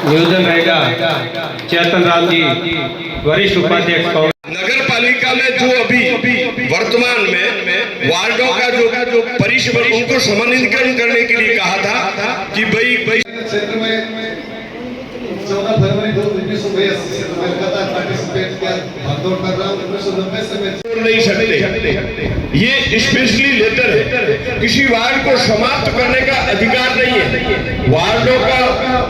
नियोजन रहेगा चेतन राम जी, वरिष्ठ उपाध्यक्ष कांग्रेस। नगर पालिका में जो अभी वर्तमान में वार्डों का जो परिषद उनको समन्वितकरण करने के लिए कहा था कि भाई क्षेत्र में 14 फरवरी 1982 से मैं लगातार पार्टिसिपेट किया, भागदौड़ कर रहा हूँ। 1990 से मैं छोड़ नहीं सकते। ये स्पेशली लेटर है, किसी वार्ड को समाप्त करने का अधिकार नहीं है, वार्डों का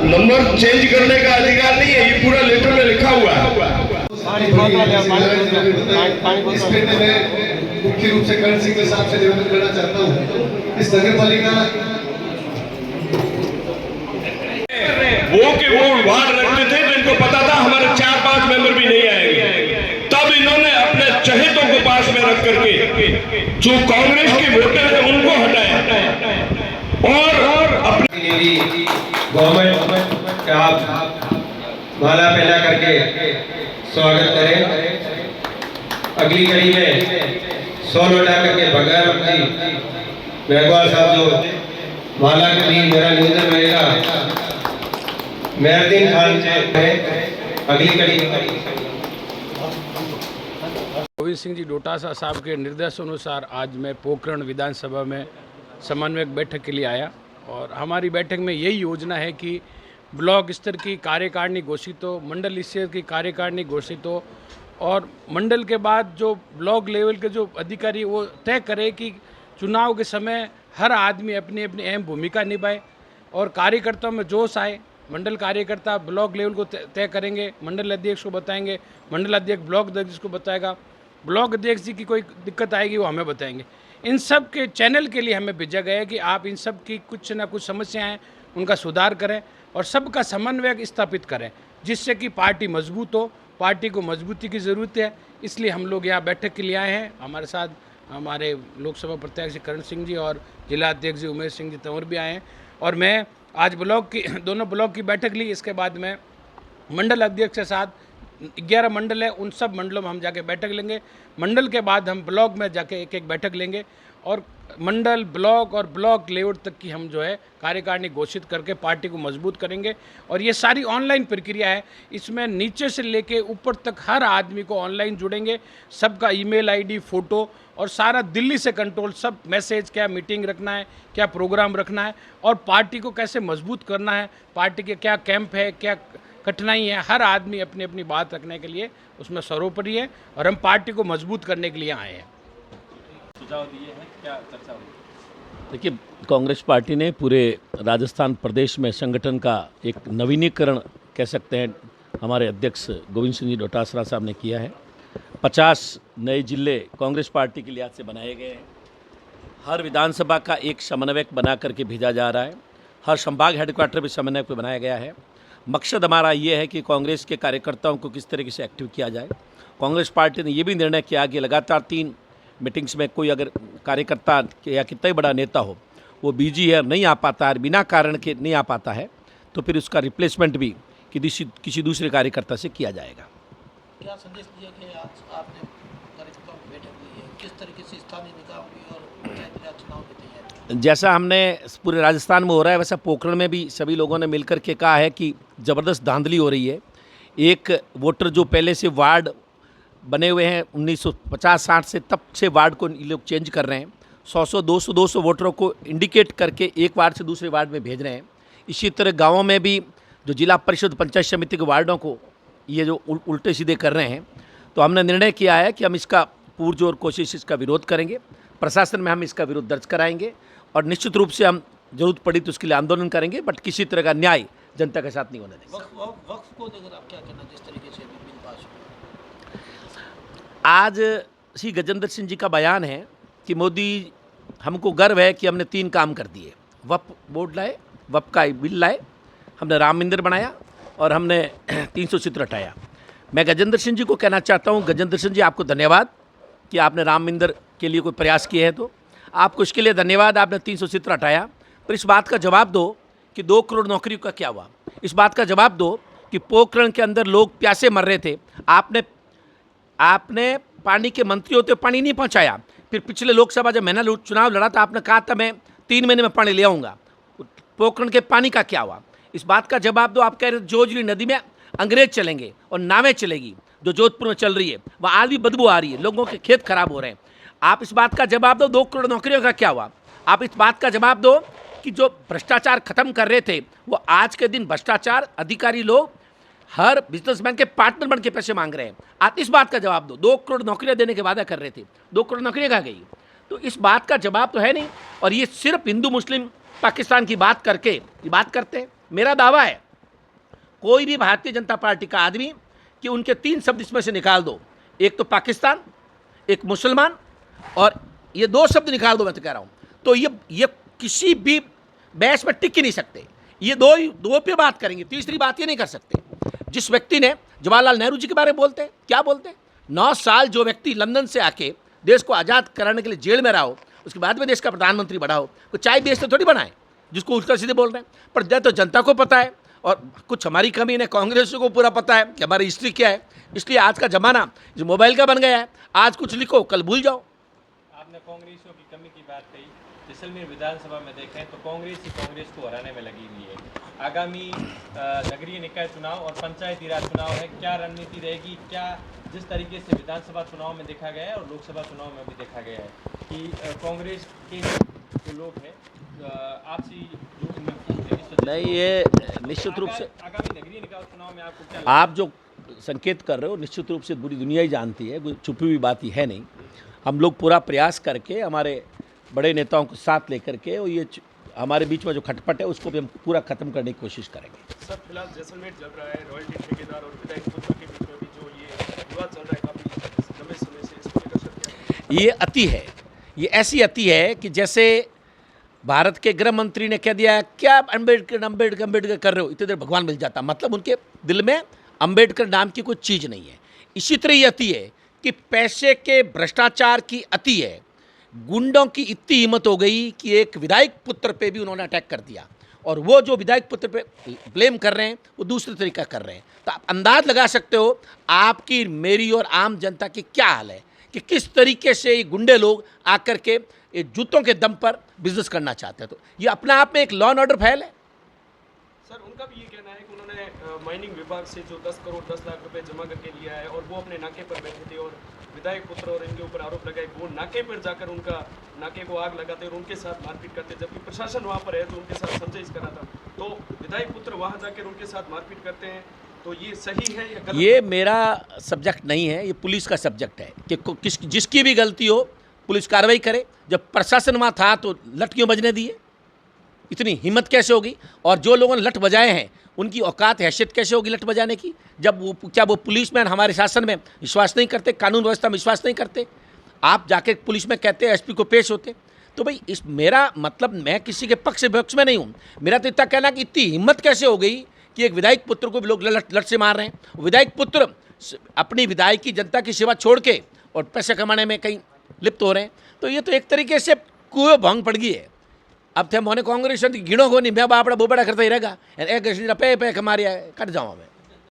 नंबर चेंज करने का अधिकार नहीं है, ये पूरा लेटर में लिखा हुआ है। इस पेटे में मुख्य रूप से करण सिंह के साथ से निवेदन करना चाहता हूँ। इस नगर पालिका वो वार्ड रखते थे जिनको पता था हमारे 4-5 मेंबर भी नहीं आएंगे, तब इन्होंने अपने चहेतों को पास में रख करके जो कांग्रेस के वोटर थे उनको हटाया और अपने गवर्नमेंट आप माला पहना करके स्वागत करें। अगली कड़ी में 100 लौटा करके भगवान जी मेघवाल साहब जो माला के लिए मेरा निवेदन रहेगा मेहरदीन खान से अगली कड़ी। गोविंद सिंह जी डोटासरा साहब के निर्देशानुसार आज मैं पोखरण विधानसभा में समन्वयक बैठक के लिए आया और हमारी बैठक में यही योजना है कि ब्लॉक स्तर की कार्यकारिणी घोषित हो, मंडल स्तर की कार्यकारिणी घोषित हो और मंडल के बाद जो ब्लॉक लेवल के जो अधिकारी वो तय करे कि चुनाव के समय हर आदमी अपनी अपनी अहम भूमिका निभाए और कार्यकर्ताओं में जोश आए। मंडल कार्यकर्ता ब्लॉक लेवल को तय करेंगे, मंडल अध्यक्ष को बताएंगे, मंडल अध्यक्ष ब्लॉक अध्यक्ष को बताएगा, ब्लॉक अध्यक्ष जी की कोई दिक्कत आएगी वो हमें बताएंगे। इन सब के चैनल के लिए हमें भेजा गया है कि आप इन सब की कुछ ना कुछ समस्याएं हैं उनका सुधार करें और सबका समन्वय स्थापित करें जिससे कि पार्टी मजबूत हो। पार्टी को मजबूती की ज़रूरत है, इसलिए हम लोग यहाँ बैठक के लिए आए हैं। हमारे साथ हमारे लोकसभा प्रत्याशी करण सिंह जी और जिला अध्यक्ष जी उमेश सिंह जी तंवर भी आए हैं और मैं आज ब्लॉक की दोनों ब्लॉक की बैठक ली। इसके बाद में मंडल अध्यक्ष के साथ 11 मंडल है, उन सब मंडलों में हम जाके बैठक लेंगे। मंडल के बाद हम ब्लॉक में जाके एक एक बैठक लेंगे और मंडल ब्लॉक और ब्लॉक लेवल तक की हम जो है कार्यकारिणी घोषित करके पार्टी को मजबूत करेंगे। और ये सारी ऑनलाइन प्रक्रिया है, इसमें नीचे से लेके ऊपर तक हर आदमी को ऑनलाइन जुड़ेंगे, सबका ईमेल आईडी, फ़ोटो और सारा दिल्ली से कंट्रोल, सब मैसेज, क्या मीटिंग रखना है, क्या प्रोग्राम रखना है और पार्टी को कैसे मजबूत करना है, पार्टी के क्या कैंप है, क्या कठिनाई है, हर आदमी अपनी अपनी बात रखने के लिए उसमें सर्वोपरि है और हम पार्टी को मजबूत करने के लिए आए हैं। सुझाव दिए हैं, क्या चर्चा हुई? देखिए, कांग्रेस पार्टी ने पूरे राजस्थान प्रदेश में संगठन का एक नवीनीकरण कह सकते हैं हमारे अध्यक्ष गोविंद सिंह जी डोटासरा साहब ने किया है। 50 नए जिले कांग्रेस पार्टी के लिहाज से बनाए गए हैं। हर विधानसभा का एक समन्वयक बना करके भेजा जा रहा है। हर संभाग हेडक्वार्टर भी समन्वयक बनाया गया है। मकसद हमारा ये है कि कांग्रेस के कार्यकर्ताओं को किस तरीके से एक्टिव किया जाए। कांग्रेस पार्टी ने ये भी निर्णय किया कि लगातार 3 मीटिंग्स में कोई अगर कार्यकर्ता या कितना ही बड़ा नेता हो वो बिजी है, नहीं आ पाता है, बिना कारण के नहीं आ पाता है, तो फिर उसका रिप्लेसमेंट भी किसी दूसरे कार्यकर्ता से किया जाएगा। क्या संदेश दिया कि आज आपने कार्यकर्ताओं की बैठक ली है, किस तरीके से स्थानीय निकायों की और पंचायत राज चुनाव की तैयारी? जैसा हमने पूरे राजस्थान में हो रहा है वैसा पोखरण में भी सभी लोगों ने मिलकर के कहा है कि ज़बरदस्त धांधली हो रही है। एक वोटर जो पहले से वार्ड बने हुए हैं 1950-60 से, तब से वार्ड को ये लोग चेंज कर रहे हैं। 100 200 वोटरों को इंडिकेट करके एक वार्ड से दूसरे वार्ड में भेज रहे हैं। इसी तरह गाँवों में भी जो जिला परिषद पंचायत समिति के वार्डों को ये जो उल्टे सीधे कर रहे हैं, तो हमने निर्णय किया है कि हम इसका पुरजोर कोशिश इसका विरोध करेंगे। प्रशासन में हम इसका विरोध दर्ज कराएंगे और निश्चित रूप से हम जरूरत पड़ी तो उसके लिए आंदोलन करेंगे, बट किसी तरह का न्याय जनता के साथ नहीं होने देंगे। वक्फ को लेकर आप क्या कहना, जिस तरीके से बिल पास हुआ? आज श्री गजेंद्र सिंह जी का बयान है कि मोदी, हमको गर्व है कि हमने 3 काम कर दिए। वक्फ बोर्ड लाए, वक्फ का बिल लाए, हमने राम मंदिर बनाया और हमने 300 चित्र हटाया। मैं गजेंद्र सिंह जी को कहना चाहता हूँ, गजेंद्र सिंह जी आपको धन्यवाद कि आपने राम मंदिर के लिए कोई प्रयास किए हैं, तो आपको इसके लिए धन्यवाद। आपने 300 चित्र हटाया, पर इस बात का जवाब दो कि 2 करोड़ नौकरियों का क्या हुआ। इस बात का जवाब दो कि पोखरण के अंदर लोग प्यासे मर रहे थे, आपने पानी के मंत्री होते पानी नहीं पहुंचाया। फिर पिछले लोकसभा जब मैंने चुनाव लड़ा था आपने कहा था मैं 3 महीने में पानी ले आऊँगा। पोखरण के पानी का क्या हुआ? इस बात का जवाब दो। आप कह रहे हो जोजली नदी में अंग्रेज चलेंगे और नावें चलेगी, जो जोधपुर में चल रही है वहाँ आज भी बदबू आ रही है, लोगों के खेत खराब हो रहे हैं। आप इस बात का जवाब दो 2 करोड़ नौकरियों का क्या हुआ। आप इस बात का जवाब दो कि जो भ्रष्टाचार खत्म कर रहे थे वो आज के दिन भ्रष्टाचार अधिकारी लोग हर बिजनेसमैन के पार्टनर बन के पैसे मांग रहे हैं। आप इस बात का जवाब दो। 2 करोड़ नौकरियां देने के वादा कर रहे थे, 2 करोड़ नौकरियां कहाँ गई? तो इस बात का जवाब तो है नहीं। और ये सिर्फ हिंदू मुस्लिम पाकिस्तान की बात करके ये बात करते हैं। मेरा दावा है कोई भी भारतीय जनता पार्टी का आदमी कि उनके 3 शब्द इसमें से निकाल दो, एक तो पाकिस्तान, एक मुसलमान, और ये 2 शब्द निकाल दो, मैं तो कह रहा हूँ, तो ये किसी भी बहस में टिक ही नहीं सकते। ये दो पे बात करेंगे, तीसरी बात ये नहीं कर सकते। जिस व्यक्ति ने जवाहरलाल नेहरू जी के बारे में बोलते हैं, क्या बोलते हैं? 9 साल जो व्यक्ति लंदन से आके देश को आज़ाद कराने के लिए जेल में रहा हो, उसके बाद में देश का प्रधानमंत्री बना हो, कोई चाय बेचते थोड़ी बनाए जिसको उल्टा सीधे बोल रहे हैं। पर तो जनता को पता है और कुछ हमारी कमी ने कांग्रेस को पूरा पता है कि हमारी हिस्ट्री क्या है। इसलिए आज का जमाना जो मोबाइल का बन गया है, आज कुछ लिखो कल भूल जाओ। आपने कांग्रेसियों की कमी की बात कही। जैसलमेर विधानसभा में देखें तो कांग्रेस ही कांग्रेस को हराने में लगी हुई है। आगामी नगरीय निकाय चुनाव और पंचायती राज चुनाव है, क्या रणनीति रहेगी? क्या जिस तरीके से विधानसभा चुनाव में देखा गया है और लोकसभा चुनाव में भी देखा गया है कि कांग्रेस के जो लोग हैं आपसी जो नहीं, ये निश्चित रूप से आगामी नगरीय निकाय चुनाव में आपको क्या आप जो संकेत कर रहे हो निश्चित रूप से पूरी दुनिया ही जानती है, कोई छुपी हुई बात ही है नहीं। हम लोग पूरा प्रयास करके हमारे बड़े नेताओं को साथ लेकर के और ये हमारे बीच में जो खटपट है उसको भी हम पूरा खत्म करने की कोशिश करेंगे। सर फिलहाल जैसलमेर चल रहा है, रॉयल्टी ठेकेदार और विधायक पुत्र के बीच में भी जो ये विवाद चल रहा है काफी लंबे समय से, इसको लेकर सर क्या? ये अति है, ये ऐसी अति है कि जैसे भारत के गृह मंत्री ने कह दिया क्या अम्बेडकर कर रहे हो, इतनी देर भगवान मिल जाता। मतलब उनके दिल में अम्बेडकर नाम की कोई चीज़ नहीं है। इसी तरह ये अति है कि पैसे के भ्रष्टाचार की अति है। गुंडों की इतनी हिम्मत हो गई कि एक विधायक पुत्र पे भी उन्होंने अटैक कर दिया, और वो जो विधायक पुत्र पे ब्लेम कर रहे हैं वो दूसरे तरीका कर रहे हैं। तो आप अंदाज लगा सकते हो आपकी, मेरी और आम जनता की क्या हाल है कि किस तरीके से ये गुंडे लोग आकर के ये जूतों के दम पर बिजनेस करना चाहते हैं। तो ये अपने आप में एक लॉ एंड ऑर्डर फैल है। सर उनका भी ये कहना है कि उन्होंने माइनिंग विभाग से जो 10 करोड़ 10 लाख रुपए जमा करके लिया है और वो अपने नाके पर बैठे थे और विधायक पुत्र और इनके ऊपर आरोप लगाए वो नाके पर जाकर उनका नाके को आग लगाते और उनके साथ मारपीट करते, जबकि प्रशासन वहाँ पर है जो उनके साथ समझाइश करा था। तो विधायक पुत्र वहाँ जाकर उनके साथ मारपीट करते हैं, तो ये सही है या गलत? ये मेरा सब्जेक्ट नहीं है, ये पुलिस का सब्जेक्ट है कि जिसकी भी गलती हो पुलिस कार्रवाई करे। जब प्रशासन वहाँ था तो लठ क्यों बजने दिए? इतनी हिम्मत कैसे होगी? और जो लोगों ने लठ बजाए हैं उनकी औकात हैसियत कैसे होगी लठ बजाने की? जब वो पुलिसमैन हमारे शासन में विश्वास नहीं करते, कानून व्यवस्था में विश्वास नहीं करते? आप जाके पुलिस में कहते एसपी को पेश होते। तो भाई मेरा मतलब मैं किसी के पक्ष विपक्ष में नहीं हूँ। मेरा तो इतना कहना कि इतनी हिम्मत कैसे हो गई कि एक विधायक पुत्र को भी लोग लठ से मार रहे हैं। विधायक पुत्र अपनी विधायकी जनता की सेवा छोड़ के और पैसे कमाने में कहीं लिप्त हो रहे हैं। तो ये तो एक तरीके से कुएं भांग पड़ गई है। अब थे मोने कांग्रेस गिणो को नहीं, मैं बापड़ा बोबड़ा करता ही रहेगा, पे कमा रहा है, कट जाऊँ मैं।